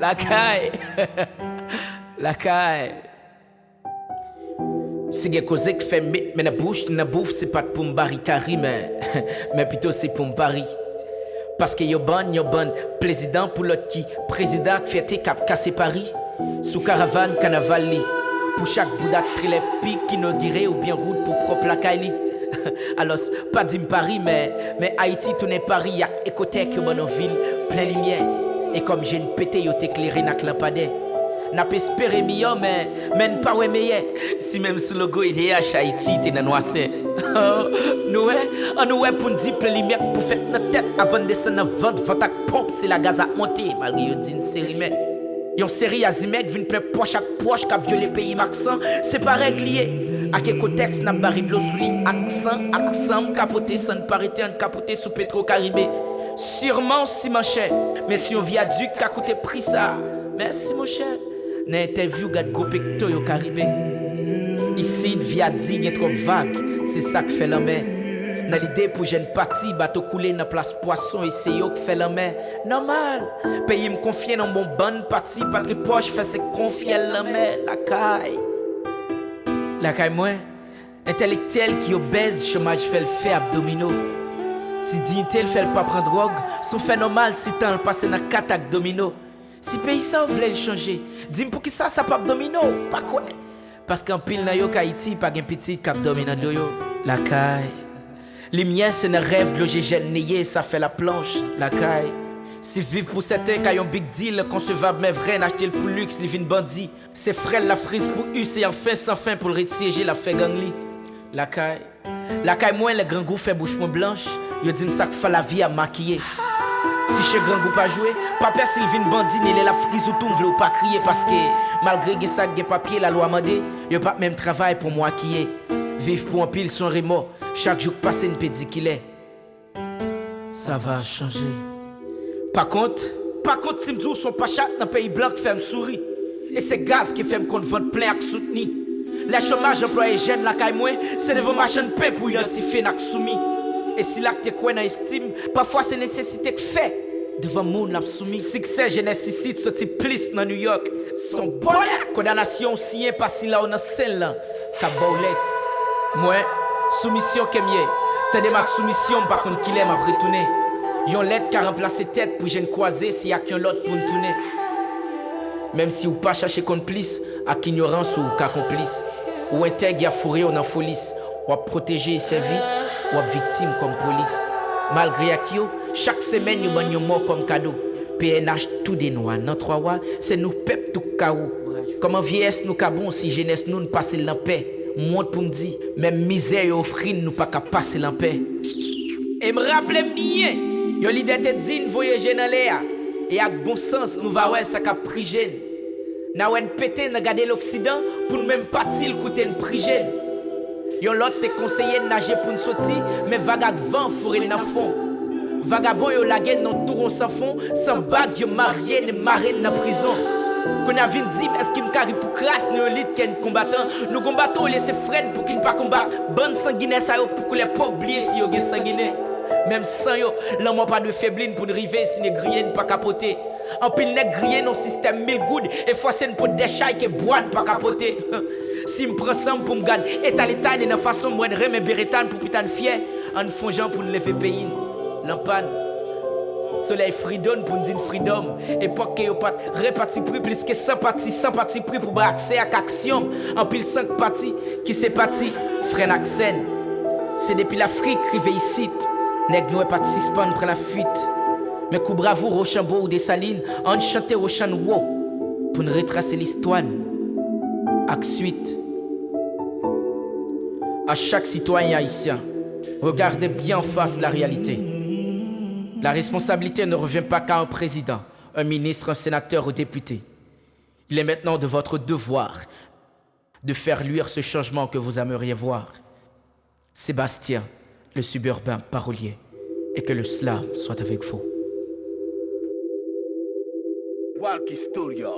La caille. La caille. Si gen cause qui fait mais la bouche, na bouffe, c'est pas pour m'bari Kari, mais plutôt c'est pour m'bari. Parce que yo bon, président pour l'autre qui, président qui fait cap cassé Paris. Sous caravane, carnaval li. Pour chaque bouddha très pique qui inauguré ou bien route pour propre la caille. Alors, pas dim Paris, mais Haïti, tout n'est Paris, y'a écoutez que mon ville, plein lumière. Et comme j'ai une pété, yo t'éclairé n'a que lampadaire. N'a pas espéré mieux, mais pas ouais meilleur. Si même sous le logo IDH Haïti, t'es dans noissé. Nous, pour nous dire plein lumière pour faire notre tête avant de descendre dans votre pompe, c'est la gaz à monter, malgré yo dit une série, mais. Yon série Azimek vin plein poche à poche qui violé pays Maxan, c'est pas réglé. A quel contexte n'a barri de l'eau sous lui, accent, capoté, sans parité, en capoté sous Petro-Caribé. Sûrement si mon cher, mais si on viaduc a coûté prix ça. Merci mon cher. N'a interview gade go pecto yo Caribé. Ici, viaduc est trop vague, c'est ça que fait la mer. Dans l'idée pour jeune parti, bateau coulé dans place poisson et c'est yo qui fait la mer. Normal. Pays me confier dans mon bonne parti, patrie poche fait se confier la mer, la caille. La caille moins. Intellectuel qui obèse, chômage fait le fait abdominaux. Si dignité le fait le pas prendre drogue, son fait normal si tant le passe dans 4 actes domino. Si pays ça voulait le changer, dis-moi pour qui ça pas abdominaux, pas quoi. Parce qu'en pile dans yo Haïti, pas un petit cap domino do yo. La caille. Les miens, c'est un rêve de loger jeune nayé, ça fait la planche, la caille. Si vivre pour certains, qu'il y a un big deal, concevable mais vrai, n'acheter le pour luxe, les vins bandits. C'est frêle la frise pour U, c'est enfin sans fin pour le retiéger, la fait gangli. La caille. La caille, moi, le grand goût fait bouche moins blanche, yo dit ça que fait la vie à maquiller. Si chez grand goût pas joué, papa Sylvine bandit, il est la frise ou tout, m'vle ou pas crier parce que malgré que ça, papier, la loi mandé, yo pas même travail pour moi qui est. Vivre pour un pile son remords. Chaque jour passé, une pédit qu'il est. Ça va changer. Par contre, si m'dou son pachat dans pays blanc qui fait me sourire. Et c'est gaz qui fait me compte vendre plein ak soutenu. Les chômage employé jeune la caille moins, c'est devant machine pain pour identifier nak soumis. Et si l'acte quoi dans estime, parfois c'est nécessité que fait. Devant moun l'a soumis. Succès je nécessite ce type plus dans New York. Son bonheur. Condamnation signée par si là on a celle là. Cabaulette. Moi, soumission kemye. T'as ma soumission par contre qu'il aime après tourner. Yon lettre qui a remplacé tête pour jeune croiser s'il y a qu'un l'autre pour nous tourner. Même si ou pas chercher complice, à ignorance ou qu'à complice. Ou intègre y a fourré on en folie. Ou à protéger et servir, ou à victime comme police. Malgré Akio, chaque semaine yon ban yon mort comme cadeau. PNH tout des noirs, dans 3 mois, c'est nous pep tout chaos. Comment vieillesse nous cabon si jeunesse nous ne passe en paix. Monte pour me dire, même misère et offrine nous pas qu'à passer en paix. Et me rappelle bien, yon l'idée te dit nous voyager dans l'air. Et avec bon sens, nous va ouais ça qu'a pris jeune. N'a ouais pété n'a garder l'Occident pour nous même partir coûter une prix jeune. Yon l'autre te conseillé de nager pour nous sortir, mais vague vent fourré dans fond. Vagabond yon lagué dans touron sans fond, sans bague yon marié ne marine dans prison. Qu'on a vu dire est-ce qu'il me carry pour crasse nous lit qu'un combattant nous combattons laisser freine pour qu'il ne pas combat bonne sanguinaire ça pour que les pas oublier si yo gen sanguinaire même sans yo l'homme pas de faibline pour river si ne griller ne pas capoter en pile nèg griller dans système 1000 good et forcer pour des chai que boine pas capoter si me prend ça pour me garder état l'état dans façon moi de remet béretan pour putain fier en fongeant pour lever pays lampane. Soleil freedom pour nous dire freedom. Époque que yo pas réparti prix plus que 100 parti prix pour accès à action. En pile 5 parties qui c'est parti frère Axen. C'est depuis l'Afrique rivé ici. Nèg nous pas suspendre près la fuite. Mais coup bravo Rochambeau ou des Salines, on chanter Rochanwo pour nous retracer l'histoire. Ak suite. À chaque citoyen haïtien, regardez bien en face la réalité. La responsabilité ne revient pas qu'à un président, un ministre, un sénateur ou député. Il est maintenant de votre devoir de faire luire ce changement que vous aimeriez voir. Sébastien, le suburbain parolier, et que le slam soit avec vous. Walkie Studio.